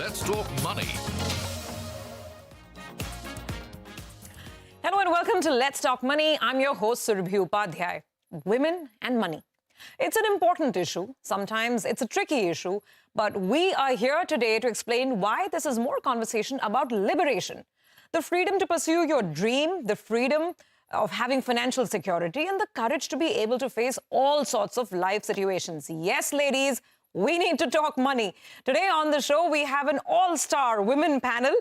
Let's talk money. Hello and welcome to Let's Talk Money. I'm your host, Surabhi Upadhyay. Women and money. It's an important issue. Sometimes it's a tricky issue. But we are here today to explain why this is more conversation about liberation. The freedom to pursue your dream, the freedom of having financial security, and the courage to be able to face all sorts of life situations. Yes, ladies, we need to talk money. Today on the show, we have an all-star women panel.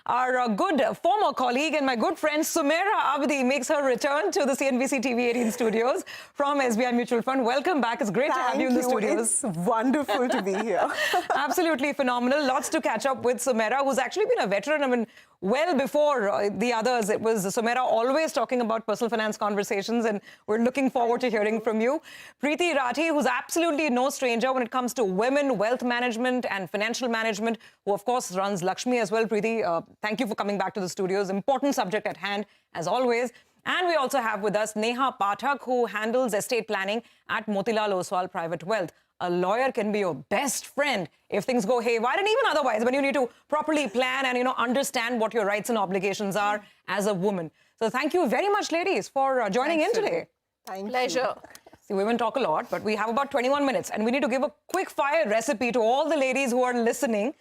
Our good former colleague and my good friend Sumaira Abidi makes her return to the CNBC-TV18 studios from SBI Mutual Fund. Welcome back. It's great to have you in the studios. It's wonderful to be here. Absolutely phenomenal. Lots to catch up with Sumaira, who's actually been a veteran. I mean, well before the others, it was Sumaira always talking about personal finance conversations, and we're looking forward to hearing from you. Priti, Rathi, who's absolutely no stranger when it comes to women, wealth management and financial management, who of course runs LXME as well. Priti, thank you for coming back to the studios. Important subject at hand, as always. And we also have with us Neha, Pathak, who handles estate planning at Motilal Oswal Private Wealth. A lawyer can be your best friend if things go haywire, and even otherwise, when you need to properly plan and, understand what your rights and obligations are as a woman. So thank you very much, ladies, for joining in today. Thank Pleasure. See, women talk a lot, but we have about 21 minutes, and we need to give a quick-fire recipe to all the ladies who are listening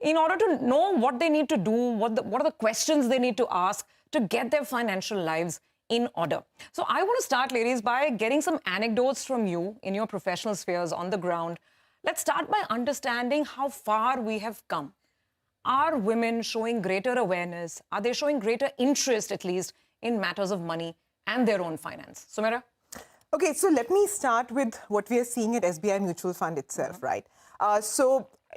in order to know what they need to do, what are the questions they need to ask to get their financial lives in order. So I want to start, ladies, by getting some anecdotes from you in your professional spheres on the ground. Let's start by understanding how far we have come. Are women showing greater awareness? Are they showing greater interest, at least, in matters of money and their own finance? Sumaira? Okay, so let me start with what we are seeing at SBI Mutual Fund itself, right?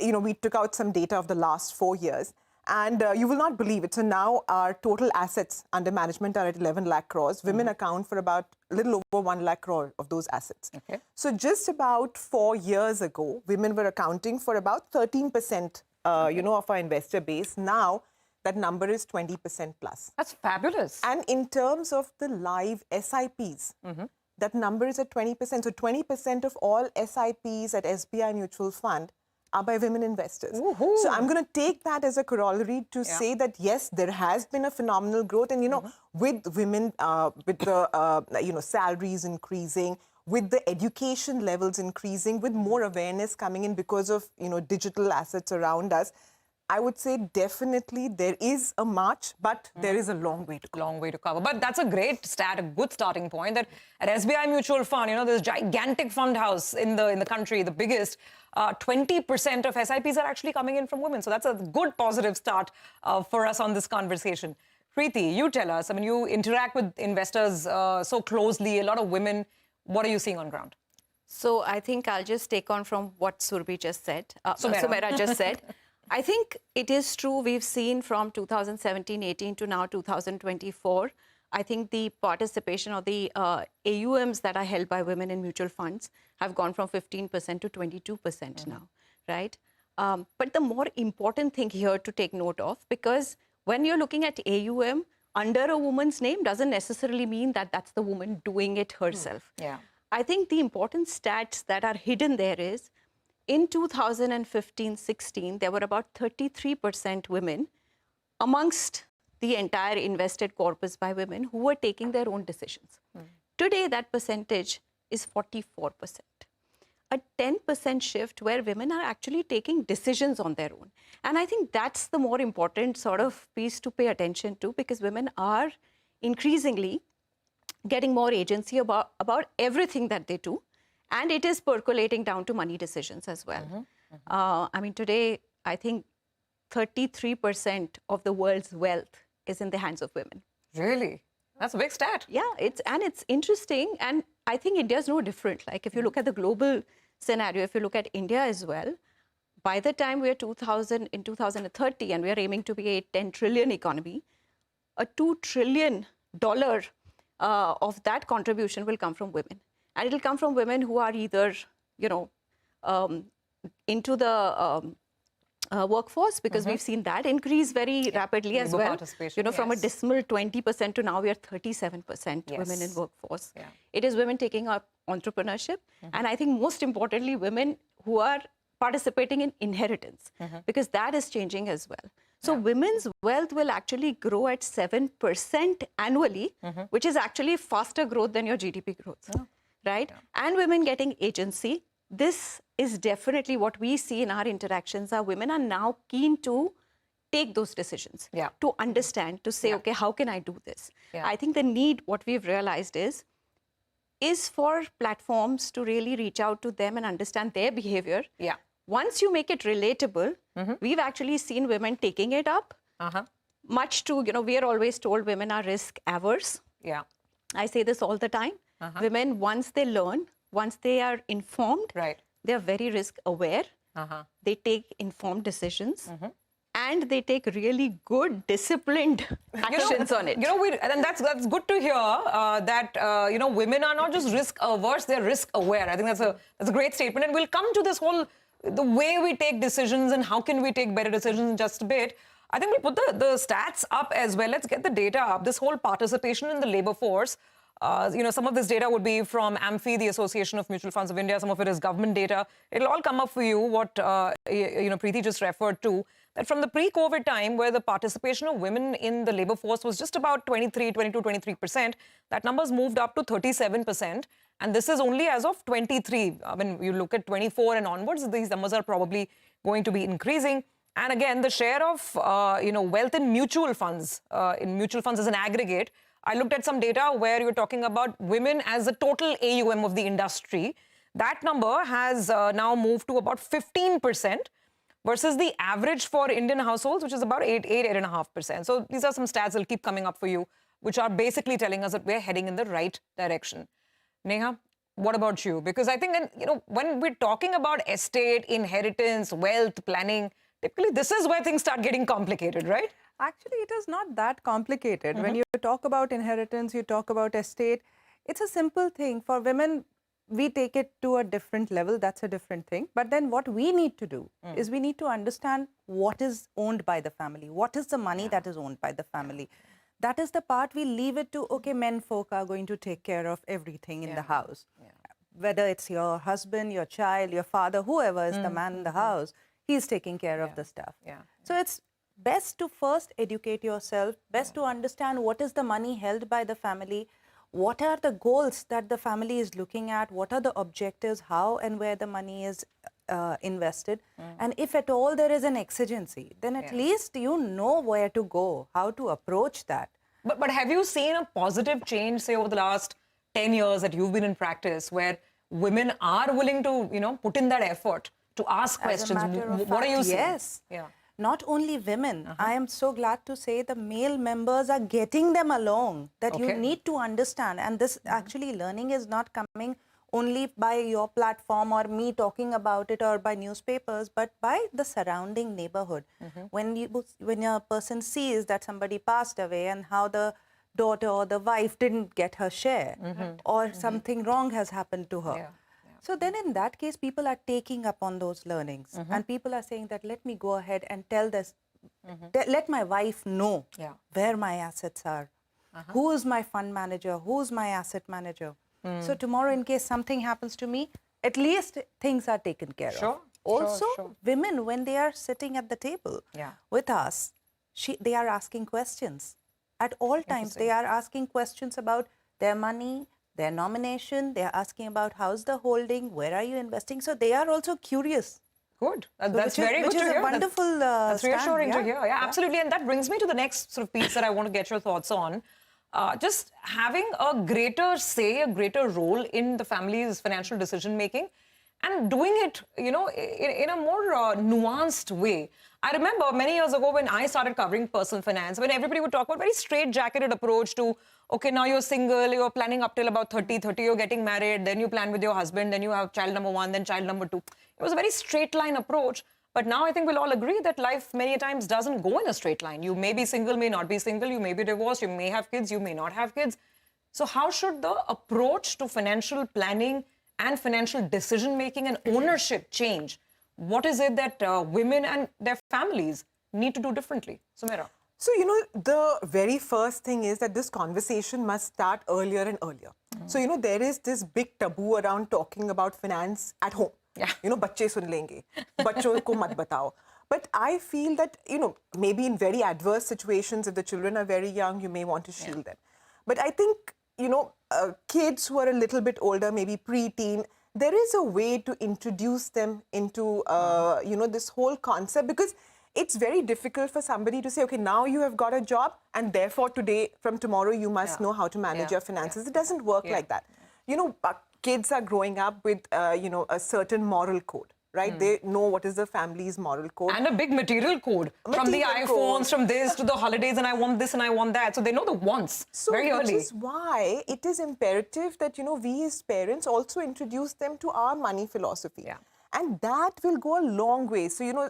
We took out some data of the last 4 years. And you will not believe it. So now our total assets under management are at 11 lakh crores. Women account for about a little over 1 lakh crore of those assets. Okay. So just about 4 years ago, women were accounting for about 13%, of our investor base. Now that number is 20% plus. That's fabulous. And in terms of the live SIPs, that number is at 20%. So 20% of all SIPs at SBI Mutual Fund are by women investors. Ooh-hoo. So I'm going to take that as a corollary to say that, yes, there has been a phenomenal growth. And, with women, with the, salaries increasing, with the education levels increasing, with more awareness coming in because of, digital assets around us, I would say definitely there is a march, but there is a long way to go. Long way to cover. But that's a great stat, a good starting point, that at SBI Mutual Fund, this gigantic fund house in the country, the biggest, 20% of SIPs are actually coming in from women. So that's a good positive start for us on this conversation. Priti, you tell us, you interact with investors so closely, a lot of women. What are you seeing on ground? So I think I'll just take on from what Surabhi just said, Sumaira just said. I think it is true. We've seen from 2017-18 to now 2024, I think the participation of the AUMs that are held by women in mutual funds have gone from 15% to 22% now, right? But the more important thing here to take note of, because when you're looking at AUM, under a woman's name doesn't necessarily mean that that's the woman doing it herself. Yeah. I think the important stats that are hidden there is, in 2015-16, there were about 33% women amongst the entire invested corpus by women who were taking their own decisions. Today, that percentage is 44%. A 10% shift where women are actually taking decisions on their own. And I think that's the more important sort of piece to pay attention to, because women are increasingly getting more agency about everything that they do. And it is percolating down to money decisions as well. Today, I think 33% of the world's wealth is in the hands of women. Really? That's a big stat. Yeah, it's interesting. And I think India is no different. Like if you look at the global scenario, if you look at India as well, by the time we are in 2030 and we are aiming to be a 10 trillion economy, a $2 trillion of that contribution will come from women. And it'll come from women who are either, into the workforce, because we've seen that increase very rapidly as well. From a dismal 20% to now we are 37% women in workforce. It is women taking up entrepreneurship. And I think most importantly, women who are participating in inheritance, because that is changing as well. So women's wealth will actually grow at 7% annually, which is actually faster growth than your GDP growth, right? And women getting agency. This is definitely what we see in our interactions. Our women are now keen to take those decisions, to understand, to say, okay, how can I do this? I think the need, what we've realized is for platforms to really reach out to them and understand their behavior. Once you make it relatable, we've actually seen women taking it up. Much to, we are always told women are risk averse. I say this all the time. Women, once they learn, once they are informed, they are very risk aware. They take informed decisions. And they take really good, disciplined actions on it. And that's good to hear that women are not just risk averse; they're risk aware. I think that's a great statement. And we'll come to this whole the way we take decisions and how can we take better decisions in just a bit. I think we'll put the stats up as well. Let's get the data up. This whole participation in the labor force. Some of this data would be from AMFI, the Association of Mutual Funds of India. Some of it is government data. It'll all come up for you, what Priti just referred to, that from the pre-COVID time, where the participation of women in the labor force was just about 23%, that number's moved up to 37%. And this is only as of 23. When you look at 24 and onwards, these numbers are probably going to be increasing. And again, the share of wealth in mutual funds as an aggregate, I looked at some data where you're talking about women as the total AUM of the industry. That number has now moved to about 15% versus the average for Indian households, which is about 8.5%. So these are some stats that will keep coming up for you, which are basically telling us that we're heading in the right direction. Neha, what about you? Because I think, when we're talking about estate, inheritance, wealth, planning, typically this is where things start getting complicated, right? Actually, it is not that complicated. When you talk about inheritance, you talk about estate, it's a simple thing. For women, we take it to a different level. That's a different thing. But then what we need to do is we need to understand what is owned by the family. What is the money that is owned by the family? That is the part we leave it to, okay, men folk are going to take care of everything in the house. Whether it's your husband, your child, your father, whoever is the man in the house, he's taking care of the stuff. So it's best to first educate yourself, best to understand what is the money held by the family, what are the goals that the family is looking at, what are the objectives, how and where the money is invested. And if at all there is an exigency, then at least you know where to go, how to approach that. But have you seen a positive change, say, over the last 10 years that you've been in practice, where women are willing to, put in that effort to ask questions? What are you seeing? Yes. Not only women, I am so glad to say the male members are getting them along, that you need to understand. And this actually learning is not coming only by your platform or me talking about it or by newspapers, but by the surrounding neighborhood. When a person sees that somebody passed away and how the daughter or the wife didn't get her share or something wrong has happened to her. So then in that case, people are taking up on those learnings and people are saying that let me go ahead and tell this, let my wife know where my assets are, who is my fund manager, who is my asset manager. So tomorrow in case something happens to me, at least things are taken care of. Also, women, when they are sitting at the table with us, they are asking questions. At all times, they are asking questions about their money, their nomination, they are asking about how's the holding, where are you investing? So they are also curious. Good. That's very good to hear. Which is a wonderful That's reassuring to hear. Yeah, absolutely. And that brings me to the next sort of piece that I want to get your thoughts on. Just having a greater say, a greater role in the family's financial decision-making and doing it, in a more nuanced way. I remember many years ago when I started covering personal finance, when everybody would talk about a very straight-jacketed approach to, okay, now you're single, you're planning up till about 30, you're getting married, then you plan with your husband, then you have child number 1, then child number 2. It was a very straight-line approach. But now I think we'll all agree that life many times doesn't go in a straight line. You may be single, may not be single, you may be divorced, you may have kids, you may not have kids. So how should the approach to financial planning and financial decision-making and ownership change? What is it that women and their families need to do differently? Sumaira. So, the very first thing is that this conversation must start earlier and earlier. So, there is this big taboo around talking about finance at home. You know, बच्चे सुन लेंगे, बच्चों को मत बताओ. But I feel that, you know, maybe in very adverse situations, if the children are very young, you may want to shield them. But I think, you know, kids who are a little bit older, maybe pre-teen, there is a way to introduce them into, you know, this whole concept, because it's very difficult for somebody to say, okay, now you have got a job and therefore today, from tomorrow, you must know how to manage your finances. It doesn't work like that. You know, kids are growing up with, you know, a certain moral code. Right? They know what is the family's moral code. And a big material code. From the iPhones, from this to the holidays, and I want this and I want that. So they know the wants very early. Which is why it is imperative that, you know, we as parents also introduce them to our money philosophy. And that will go a long way. So, you know,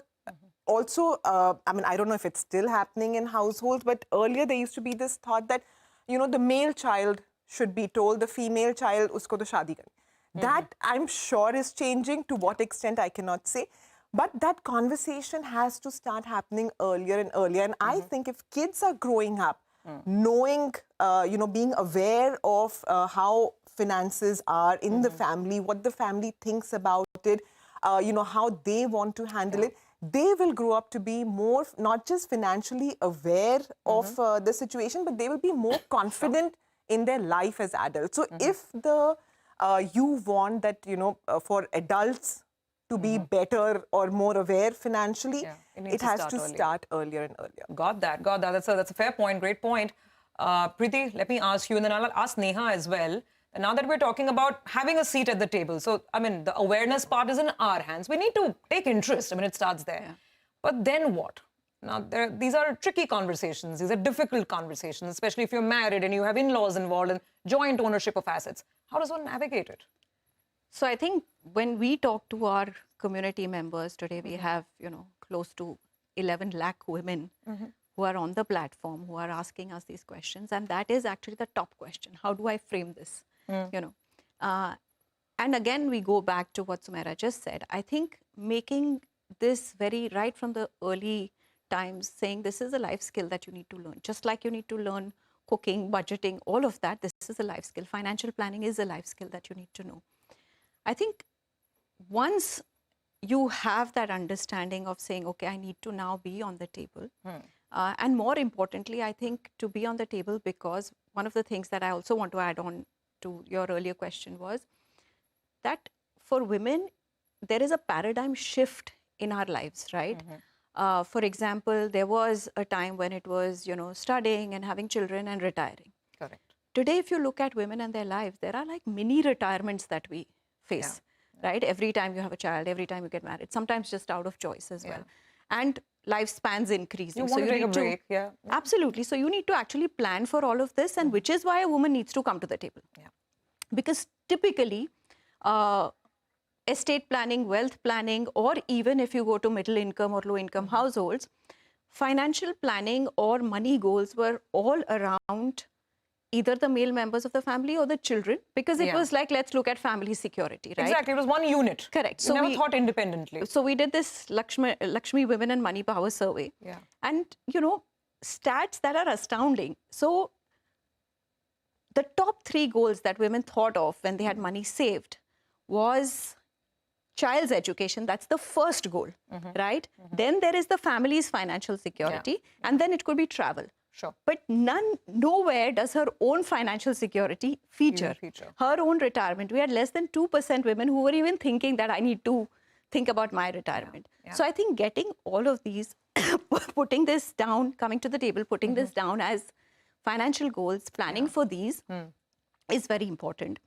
also, I mean, I don't know if it's still happening in households, but earlier there used to be this thought that, you know, the male child should be told, the female child, usko to shaadi karni. That, I'm sure, is changing. To what extent, I cannot say. But that conversation has to start happening earlier and earlier. And I think if kids are growing up, knowing, you know, being aware of how finances are in the family, what the family thinks about it, you know, how they want to handle it, they will grow up to be more, not just financially aware of the situation, but they will be more confident in their life as adults. So if the you want that, you know, for adults to be better or more aware financially, it has to start earlier and earlier. Got that. That's a fair point, great point. Priti, let me ask you, and then I'll ask Neha as well. And now that we're talking about having a seat at the table, so, I mean, the awareness part is in our hands. We need to take interest. I mean, it starts there. But then what? Now, these are tricky conversations. These are difficult conversations, especially if you're married and you have in-laws involved and joint ownership of assets. How does one navigate it? So I think when we talk to our community members today, we have, you know, close to 11 lakh women who are on the platform, who are asking us these questions. And that is actually the top question. How do I frame this? You know, and again, we go back to what Sumaira just said. I think making this very right from the early times, saying this is a life skill that you need to learn. Just like you need to learn cooking, budgeting, all of that, this is a life skill. Financial planning is a life skill that you need to know. I think once you have that understanding of saying, okay, I need to now be on the table. And more importantly, I think to be on the table, because one of the things that I also want to add on to your earlier question was that for women, there is a paradigm shift in our lives, right? For example, there was a time when it was, you know, studying and having children and retiring. Correct. Today, if you look at women and their lives, there are like mini retirements that we face, right? Every time you have a child, every time you get married, sometimes just out of choice as well. And lifespans increasing. You want to take a break, Absolutely. So you need to actually plan for all of this, and which is why a woman needs to come to the table. Because typically, estate planning, wealth planning, or even if you go to middle income or low income households, financial planning or money goals were all around either the male members of the family or the children, because it was like, let's look at family security, right? Exactly, it was one unit. Correct. So we never thought independently. So we did this Lakshmi Women and Money Power survey. And, you know, stats that are astounding. So the top 3 goals that women thought of when they had money saved was child's education. That's the first goal, right? Then there is the family's financial security, and then it could be travel. But nowhere does her own financial security feature. Her own retirement. We had less than 2% women who were even thinking that I need to think about my retirement. So I think getting all of these, putting this down, coming to the table, putting this down as financial goals, planning for these is very important.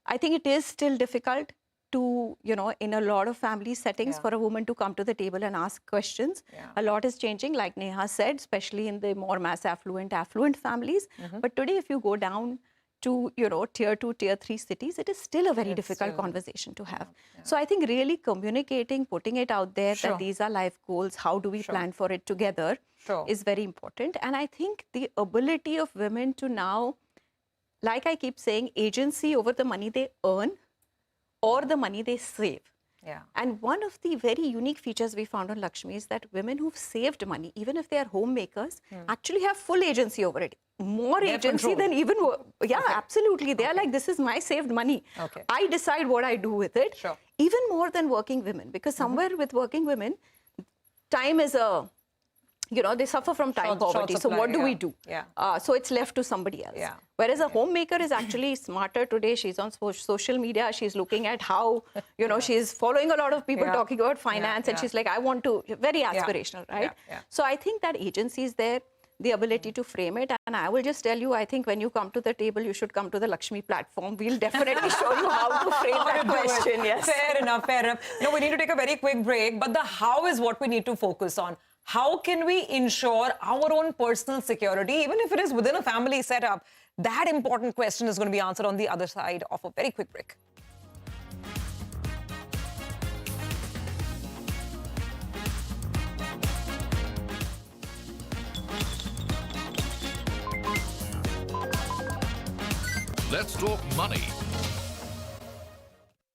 I think it is still difficult to, you know, in a lot of family settings for a woman to come to the table and ask questions. A lot is changing, like Neha said, especially in the more mass affluent families. But today, if you go down to, you know, tier 2, tier 3 cities, it is still a very difficult conversation to have. So I think really communicating, putting it out there that these are life goals, how do we plan for it together is very important. And I think the ability of women to now, like I keep saying, agency over the money they earn or the money they save. And one of the very unique features we found on Lakshmi is that women who've saved money, even if they are homemakers, actually have full agency over it. more They have agency control. than even, absolutely. They're like, this is my saved money. Okay. I decide what I do with it. Sure. Even more than working women, because somewhere with working women, time is they suffer from time Short poverty. So supply, what do we yeah. do? Yeah. So it's left to somebody else. Yeah. Whereas a homemaker is actually smarter today. She's on social media. She's looking at how, she's following a lot of people talking about finance. And she's like, I want to, very aspirational, right? Yeah. So I think that agency is there, the ability to frame it. And I will just tell you, I think when you come to the table, you should come to the LXME platform. We'll definitely show you how to frame that question. Yes. Fair enough, fair enough. No, we need to take a very quick break, but the how is what we need to focus on. How can we ensure our own personal security, even if it is within a family setup? That important question is going to be answered on the other side of a very quick break. Let's talk money